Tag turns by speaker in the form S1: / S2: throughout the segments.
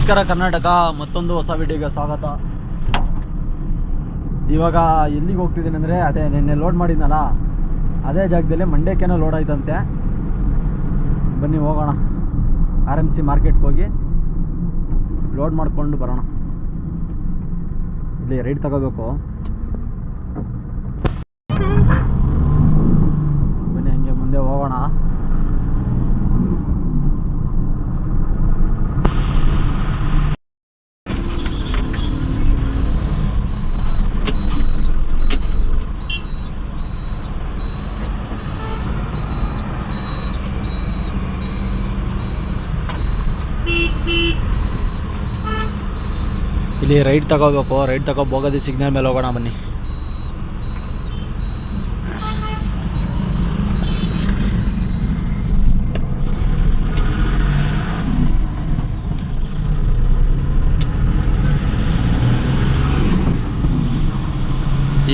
S1: ನಮಸ್ಕಾರ ಕರ್ನಾಟಕ, ಮತ್ತೊಂದು ಹೊಸ ವಿಡಿಯೋಗೆ ಸ್ವಾಗತ. ಇವಾಗ ಎಲ್ಲಿಗೆ ಹೋಗ್ತಿದ್ದೀನಿ ಅಂದರೆ, ಅದೇ ನಿನ್ನೆ ಲೋಡ್ ಮಾಡಿದ್ನಲ್ಲ ಅದೇ ಜಾಗದಲ್ಲಿ ಮಂಡ್ಯಕ್ಕೇನೋ ಲೋಡ್ ಆಯ್ತಂತೆ. ಬನ್ನಿ ಹೋಗೋಣ, RMC ಮಾರ್ಕೆಟ್ಗೆ ಹೋಗಿ ಲೋಡ್ ಮಾಡಿಕೊಂಡು ಬರೋಣ. ಇಲ್ಲಿ ರೈಡ್ ತಗೋಬೇಕು. ಬನ್ನಿ ಹಂಗೆ ಮುಂದೆ ಹೋಗೋಣ. ಇಲ್ಲಿ ರೈಡ್ ತಗೋಬೇಕು. ರೈಡ್ ಬೋಗದಿ ಸಿಗ್ನಲ್ ಮೇಲೆ ಹೋಗೋಣ ಬನ್ನಿ.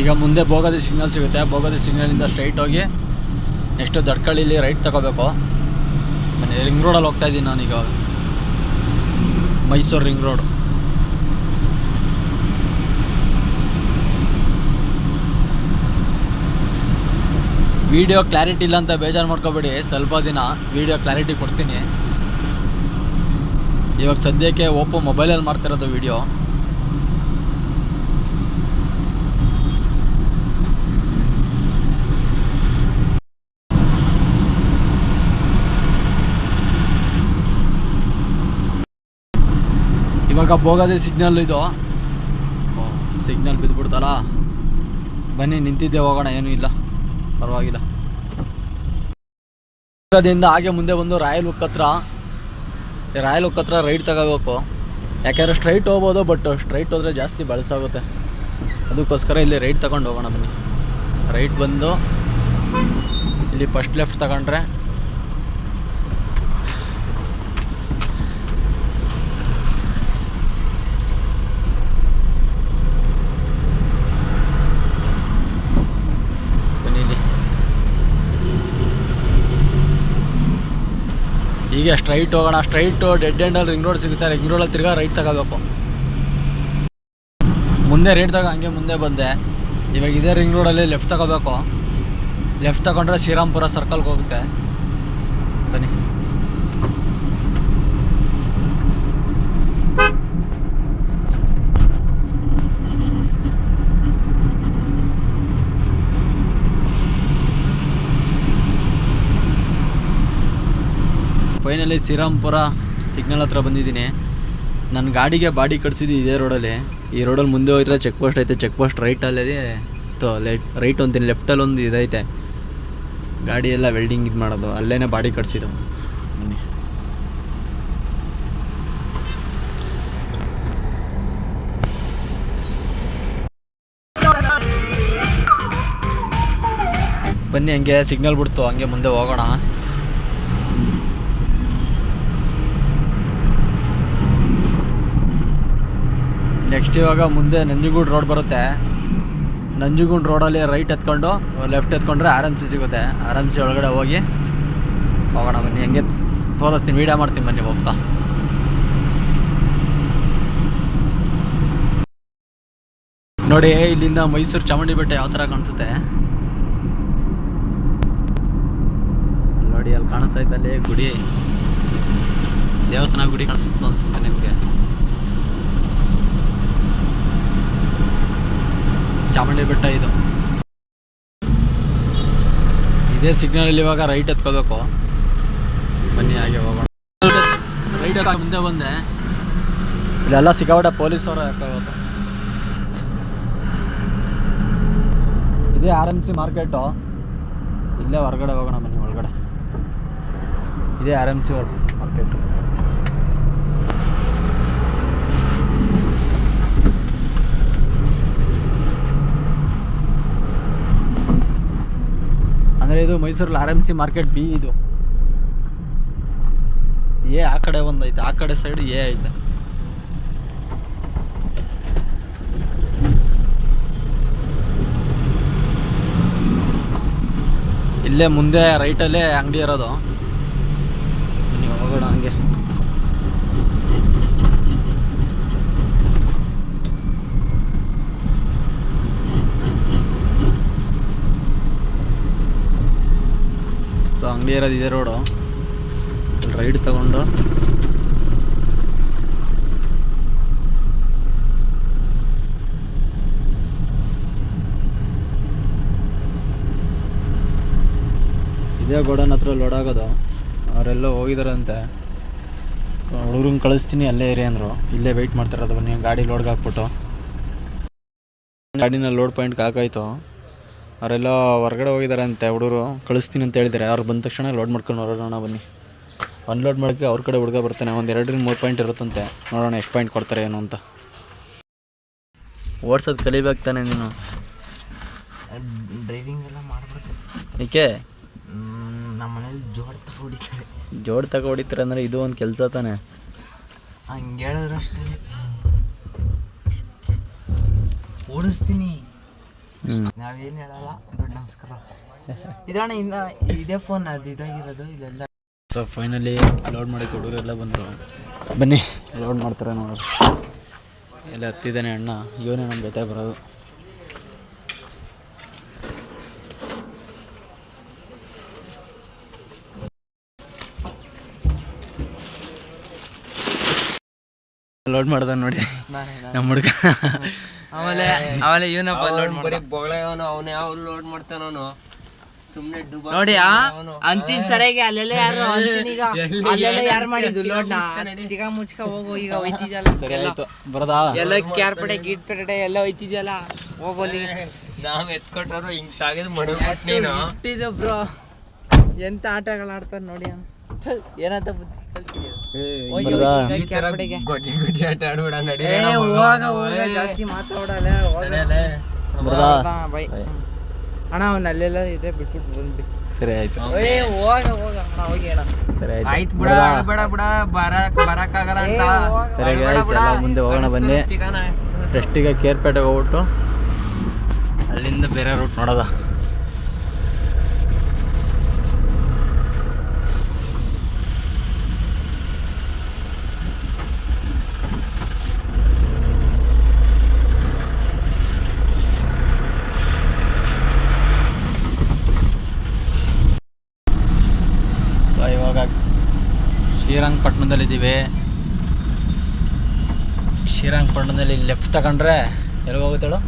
S1: ಈಗ ಮುಂದೆ ಬೋಗದಿ ಸಿಗ್ನಲ್ ಸಿಗುತ್ತೆ. ಬೋಗದಿ ಸಿಗ್ನಲಿಂದ ಸ್ಟ್ರೈಟ್ ಹೋಗಿ ನೆಕ್ಸ್ಟ್ ದಡ್ಕಳ್ಳಿಲಿ ರೈಟ್ ತಗೋಬೇಕು. ಬನ್ನಿ, ರಿಂಗ್ ರೋಡಲ್ಲಿ ಹೋಗ್ತಾ ಇದ್ದೀನಿ ನಾನೀಗ. Mysuru ring road. Video clarity ಇಲ್ಲ ಅಂತ ಬೇಜಾರು ಮಾಡ್ಕೋಬೇಡಿ, ಸ್ವಲ್ಪ ದಿನ ವಿಡಿಯೋ ಕ್ಲಾರಿಟಿ ಕೊಡ್ತೀನಿ. ಇವಾಗ ಸದ್ಯಕ್ಕೆ ಓಪೋ ಮೊಬೈಲಲ್ಲಿ ಮಾಡ್ತಿರೋದು ವಿಡಿಯೋ. ಇವಾಗ ಬೋಗದೆ ಸಿಗ್ನಲ್ ಇದು. ಸಿಗ್ನಲ್ ಬಿದ್ದುಬಿಡ್ತಲ್ಲ. ಬನ್ನಿ, ನಿಂತಿದ್ದೆ, ಹೋಗೋಣ, ಏನೂ ಇಲ್ಲ, ಪರವಾಗಿಲ್ಲ. ಬೋಗದಿಂದ ಹಾಗೆ ಮುಂದೆ ಬಂದು ರಾಯಲ್ ಹುಕ್ ಹತ್ರ ರೈಡ್ ತಗೋಬೇಕು. ಯಾಕೆಂದರೆ ಸ್ಟ್ರೈಟ್ ಹೋಗ್ಬೋದು, ಬಟ್ ಸ್ಟ್ರೈಟ್ ಹೋದರೆ ಜಾಸ್ತಿ ಬಳಸಾಗುತ್ತೆ. ಅದಕ್ಕೋಸ್ಕರ ಇಲ್ಲಿ ರೈಡ್ ತಗೊಂಡು ಹೋಗೋಣ ಬನ್ನಿ. ರೈಟ್ ಬಂದು ಇಲ್ಲಿ ಫಸ್ಟ್ ಲೆಫ್ಟ್ ತಗೊಂಡ್ರೆ ಹೀಗೆ ಸ್ಟ್ರೈಟ್ ಹೋಗೋಣ. ಸ್ಟ್ರೈಟು ಡೆಡ್ ಎಂಡಲ್ಲಿ ರಿಂಗ್ ರೋಡ್ ಸಿಗುತ್ತೆ. ರಿಂಗ್ ರೋಡಲ್ಲಿ ತಿರ್ಗಾ ರೈಟ್ ತಗೋಬೇಕು. ಮುಂದೆ ರೈಟ್ ಹಂಗೆ ಮುಂದೆ ಬಂದೆ. ಇವಾಗ ಇದೇ ರಿಂಗ್ ರೋಡಲ್ಲಿ ಲೆಫ್ಟ್ ತಗೋಬೇಕು. ಲೆಫ್ಟ್ ತಗೊಂಡ್ರೆ ಶ್ರೀರಾಮ್ಪುರ ಸರ್ಕಲ್ಗೆ ಹೋಗುತ್ತೆ. ಬನ್ನಿ. ಫೈನಲಿ ಶ್ರೀರಾಮ್ಪುರ ಸಿಗ್ನಲ್ ಹತ್ರ ಬಂದಿದ್ದೀನಿ. ನನ್ನ ಗಾಡಿಗೆ ಬಾಡಿ ಕಟ್ಸಿದ್ದು ಇದೇ ರೋಡಲ್ಲಿ. ಈ ರೋಡಲ್ಲಿ ಮುಂದೆ ಹೋಗಿದ್ರೆ ಚೆಕ್ ಪೋಸ್ಟ್ ಐತೆ. ಚೆಕ್ ಪೋಸ್ಟ್ ರೈಟಲ್ಲಿ ರೈಟ್ ಅಂತೀನಿ, ಲೆಫ್ಟಲ್ಲಿ ಒಂದು ಇದೈತೆ. ಗಾಡಿ ಎಲ್ಲ ವೆಲ್ಡಿಂಗ್ ಇದು ಮಾಡೋದು, ಅಲ್ಲೇ ಬಾಡಿ ಕಟ್ಸಿದ್ದು. ಬನ್ನಿ ಹಂಗೆ ಸಿಗ್ನಲ್ ಬಿಡ್ತು, ಹಂಗೆ ಮುಂದೆ ಹೋಗೋಣ. ನೆಕ್ಸ್ಟ್ ಇವಾಗ ಮುಂದೆ ನಂಜನಗೂಡು ರೋಡ್ ಬರುತ್ತೆ. ನಂಜನಗೂಡು ರೋಡಲ್ಲಿ ರೈಟ್ ಎತ್ಕೊಂಡು ಲೆಫ್ಟ್ ಎತ್ಕೊಂಡ್ರೆ RMC ಸಿಗುತ್ತೆ. RMC ಒಳಗಡೆ ಹೋಗಿ ಹೋಗೋಣ ಬನ್ನಿ. ಹಂಗೆ ತೋರಿಸ್ತೀನಿ, ವೀಡಿಯೋ ಮಾಡ್ತೀನಿ ಬನ್ನಿ ಹೋಗ್ತಾ. ನೋಡಿ, ಇಲ್ಲಿಂದ ಮೈಸೂರು ಚಾಮುಂಡಿ ಬೆಟ್ಟ ಯಾವ ಥರ ಕಾಣಿಸುತ್ತೆ ನೋಡಿ. ಅಲ್ಲಿ ಕಾಣಿಸ್ತಾ ಇದ್ದಲ್ಲಿ ಗುಡಿ, ದೇವಸ್ಥಾನ ಗುಡಿ ಅನಿಸುತ್ತೆ ನಿಮಗೆ. ಚಾಮುಂಡಿ ಬೆಟ್ಟ ಇದು. ಇದೇ ಸಿಗ್ನಲಲ್ಲಿ ಇವಾಗ ರೈಟ್ ಎತ್ಕೋಬೇಕು. ಬನ್ನಿ ಹಾಗೆ ಹೋಗೋಣ. ರೈಟ್ ಮುಂದೆ ಬಂದೆ. ಇಲ್ಲೆಲ್ಲ ಸಿಕ್ಕಾಪಟ್ಟೆ ಪೊಲೀಸವರು ಹಾಕೋದು. ಇದೇ RMC ಮಾರ್ಕೆಟು. ಇಲ್ಲೇ ಹೊರಗಡೆ ಹೋಗೋಣ ಬನ್ನಿ. ಒಳಗಡೆ ಇದೇ RMC ಮಾರ್ಕೆಟು. ಅಂದರೆ ಇದು ಮೈಸೂರಲ್ಲಿ RMC ಮಾರ್ಕೆಟ್ B ಇದು. A ಆ ಕಡೆ ಒಂದು ಐತೆ, ಆ ಕಡೆ ಸೈಡ್ A ಐತೆ. ಇಲ್ಲೇ ಮುಂದೆ ರೈಟಲ್ಲೇ ಅಂಗಡಿ ಇರೋದು. ನೀವು ಹೋಗೋಣ ಹಂಗೆ. ಅಂಗಡಿ ಇರೋದು ಇದೆ ರೋಡು. ರೈಡ್ ತಗೊಂಡು ಇದೇ ಗೋಡನ್ ಹತ್ರ ಲೋಡ್ ಆಗೋದು. ಅವರೆಲ್ಲ ಹೋಗಿದಾರಂತೆ. ಹುಡುಗರನ್ನ ಕಳಿಸ್ತೀನಿ ಅಲ್ಲೇ ಇರಿ ಅಂದರು. ಇಲ್ಲೇ ವೆಯ್ಟ್ ಮಾಡ್ತಿರೋದು. ಬನ್ನಿ ಗಾಡಿ ಲೋಡ್ಗೆ ಹಾಕ್ಬಿಟ್ಟು ಗಾಡಿನ ಲೋಡ್ ಪಾಯಿಂಟ್ಗೆ ಹಾಕಾಯ್ತು. ಅವರೆಲ್ಲ ಹೊರಗಡೆ ಹೋಗಿದಾರಂತೆ. ಹುಡುಗರು ಕಳಿಸ್ತೀನಿ ಅಂತ ಹೇಳಿದ್ದಾರೆ. ಅವ್ರು ಬಂದ ತಕ್ಷಣ ಲೋಡ್ ಮಾಡ್ಕೊಂಡು ಹೊರಡೋಣ ಬನ್ನಿ. ಅನ್ಲೋಡ್ ಮಾಡೋಕ್ಕೆ ಅವ್ರ ಕಡೆ ಹುಡುಗ ಬರ್ತಾನೆ. ಒಂದು 2-3 ಪಾಯಿಂಟ್ ಇರುತ್ತಂತೆ. ನೋಡೋಣ ಎಷ್ಟು ಪಾಯಿಂಟ್ ಕೊಡ್ತಾರೆ ಏನು ಅಂತ. ಓಡ್ಸೋದು ಕಲಿಬೇಕು ತಾನೆ ನೀನು?
S2: ಡ್ರೈವಿಂಗ್ ಎಲ್ಲ ಮಾಡ್ಬಿಡ್ತೀನಿ.
S1: ಏಕೆ?
S2: ನಮ್ಮ ಮನೇಲಿ
S1: ಜೋಡ್ ತಗೋ ಹೊಡಿತಾರೆ ಅಂದರೆ ಇದು ಒಂದು ಕೆಲಸ ತಾನೆ.
S2: ಹಂಗೆ ಹೇಳಿದ್ರೆ ಅಷ್ಟೇ. ಓಡಿಸ್ತೀನಿ, ನಾವೇನು ಹೇಳಲ್ಲ. ದೊಡ್ಡ ನಮಸ್ಕಾರ. ಇದಣ್ಣ ಇನ್ನು ಇದೇ ಫೋನ್ ಅದು ಇದಾಗಿರೋದು ಇಲ್ಲೆಲ್ಲ.
S1: ಸೊ ಫೈನಲಿ ಲೋಡ್ ಮಾಡೋಕ್ಕೆ ಹುಡುಗರೆಲ್ಲ ಬಂದರು. ಬನ್ನಿ ಲೋಡ್ ಮಾಡ್ತಾರೆ ನೋಡೋದು. ಎಲ್ಲ ಹತ್ತಿದ್ದಾನೆ ಅಣ್ಣ. ಇವನೇ ನಮ್ಮ ಜೊತೆ ಬರೋದು. ಲೋಡ್ ಮಾಡ್ದ ನೋಡಿ ನಮ್ಮ ಹುಡುಗ.
S2: ಆಮೇಲೆ ಇವನಪ್ಪ ಲೋಡ್ ಮಾಡಿ ಬೊಗಳವನು. ಅವನು ಯಾವ ಲೋಡ್ ಮಾಡ್ತಾನವನು ಸುಮ್ಮನೆ ನೋಡಿ. ಅಂತಿನ ಸರಿಯಾಗಿ ಅಲ್ಲೆಲ್ಲ ಯಾರು ಅಂತೀನೀಗ ಅಲ್ಲೆಲ್ಲ ಯಾರು ಮಾಡಿದ್ದು ಲೋಡ್ನ? ಈಗ ಮುಚ್ಕ ಹೋಗೋ. ಈಗ ಹೋಯ್ತಿದ್ಯಲ್ಲ
S1: ಸರಿ ಆಯ್ತು ಬರದಾ?
S2: ಎಲ್ಲ ಕ್ಯಾರ್ ಪಡೆ ಗೀಟ್ ಪೆಡೆ ಎಲ್ಲ ಹೋಯ್ತಿದ್ಯಲ್ಲ. ಹೋಗೋಲಿ ನಾವ್ ಎತ್ಕೊಟ್ಟರು ಹಿಂಗ್ ತಾಗಿದ್ ಮಾಡಿಟ್ಟಿದ್ದು ಬ್ರೋ. ಎಂತ ಆಟಗಳು ಆಡ್ತಾರ ನೋಡಿ. ಏನಂತ ಬುದ್ಧಿ ಜಾಸ್ತಿ ಮಾತಾಡಲ್ಲ. ಅಣ್ಣ ಅವ್ನ ಅಲ್ಲೆಲ್ಲ ಇದೆ ಬಿಟ್ಬಿಟ್ಟು ಬಂದ್ಬಿಡಿ.
S1: ಸರಿ ಆಯ್ತು.
S2: ಹೋಗಿ ಅಣ್ಣ.
S1: ಸರಿ
S2: ಆಯ್ತು ಬಿಡ ಬಿಡ ಬಿಡ ಬರಕ್ಕಾಗಲ್ಲ ಅಂತ.
S1: ಸರಿ ಎಲ್ಲ ಮುಂದೆ ಹೋಗೋಣ ಬನ್ನಿ. ಫಸ್ಟಿಗೆ ಕೇರ್ಪೇಟೆಗೆ ಹೋಗ್ಬಿಟ್ಟು ಅಲ್ಲಿಂದ ಬೇರೆ ರೂಟ್ ನೋಡೋದ. ಇವಾಗ ಶ್ರೀರಂಗಪಟ್ಟಣದಲ್ಲಿದ್ದೀವಿ. ಶ್ರೀರಂಗಪಟ್ಟಣದಲ್ಲಿ ಲೆಫ್ಟ್ ತಗೊಂಡ್ರೆ ಎಲ್ಲಿಗೆ ಹೋಗುತ್ತೇಳು?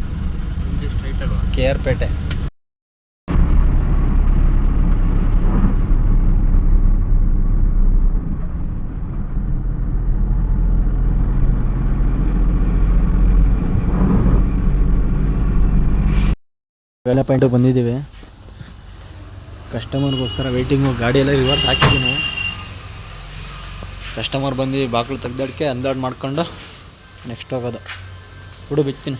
S2: ಸ್ಟ್ರೈಟ್ ಅಲ್ವಾ?
S1: ಕೇರ್ಪೇಟೆ. ವೇಳೆ ಪಾಯಿಂಟಿಗೆ ಬಂದಿದ್ದೀವಿ. ಕಸ್ಟಮರ್ಗೋಸ್ಕರ ವೆಯ್ಟಿಂಗು. ಗಾಡಿ ಎಲ್ಲ ರಿವರ್ಸ್ ಹಾಕಿದ್ದೀವಿ ನಾವು. ಕಸ್ಟಮರ್ ಬಂದು ಬಾಗಿಲು ತೆಗ್ದಾಡ್ಕೆ ಅನ್ಲೋಡ್ ಮಾಡ್ಕೊಂಡು ನೆಕ್ಸ್ಟ್ ಹೋಗೋದು. ಹುಡು ಬಿಚ್ತೀನಿ.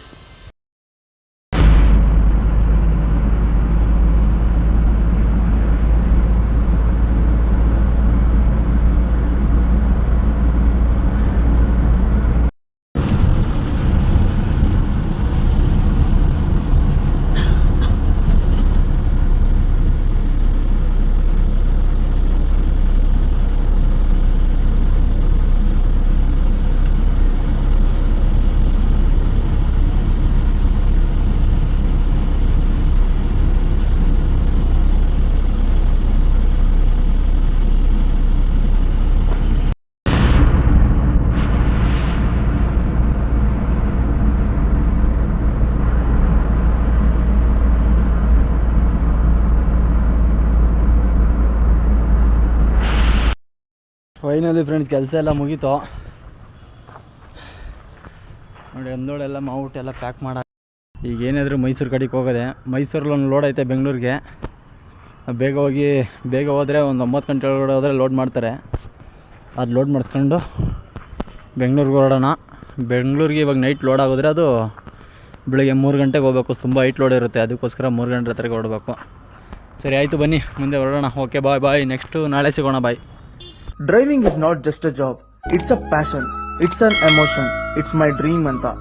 S1: ಫೈನಲಿ ಫ್ರೆಂಡ್ಸ್ ಕೆಲಸ ಎಲ್ಲ ಮುಗೀತು ನೋಡಿ. ಒಂದೋಳೆಲ್ಲ ಮಾಡ್ಬಿಟ್ಟು ಎಲ್ಲ ಪ್ಯಾಕ್ ಮಾಡ. ಈಗ ಏನಾದರೂ ಮೈಸೂರು ಕಡೆಗೆ ಹೋಗೋದೆ. ಮೈಸೂರಲ್ಲಿ ಒಂದು ಲೋಡ್ ಐತೆ ಬೆಂಗಳೂರಿಗೆ. ಬೇಗ ಹೋದರೆ ಒಂದು 9 ಗಂಟೆ ಒಳಗಡೆ ಹೋದರೆ ಲೋಡ್ ಮಾಡ್ತಾರೆ. ಅದು ಲೋಡ್ ಮಾಡಿಸ್ಕೊಂಡು ಬೆಂಗಳೂರಿಗೆ ಹೊರಡೋಣ. ಬೆಂಗಳೂರಿಗೆ ಇವಾಗ ನೈಟ್ ಲೋಡ್ ಆಗೋದ್ರೆ ಅದು ಬೆಳಗ್ಗೆ 3 ಗಂಟೆಗೆ ಹೋಗ್ಬೇಕು. ತುಂಬ ಹೈಟ್ ಲೋಡ್ ಇರುತ್ತೆ. ಅದಕ್ಕೋಸ್ಕರ 3 ಗಂಟೆ ಹತ್ತಿರಕ್ಕೆ ಹೊರಡಬೇಕು. ಸರಿ ಆಯಿತು ಬನ್ನಿ ಮುಂದೆ ಹೊರಡೋಣ. Okay bye. ನೆಕ್ಸ್ಟು ನಾಳೆ ಸಿಗೋಣ. ಬಾಯ್.
S3: Driving is not just a job, it's a passion, it's an emotion, it's my dream anta.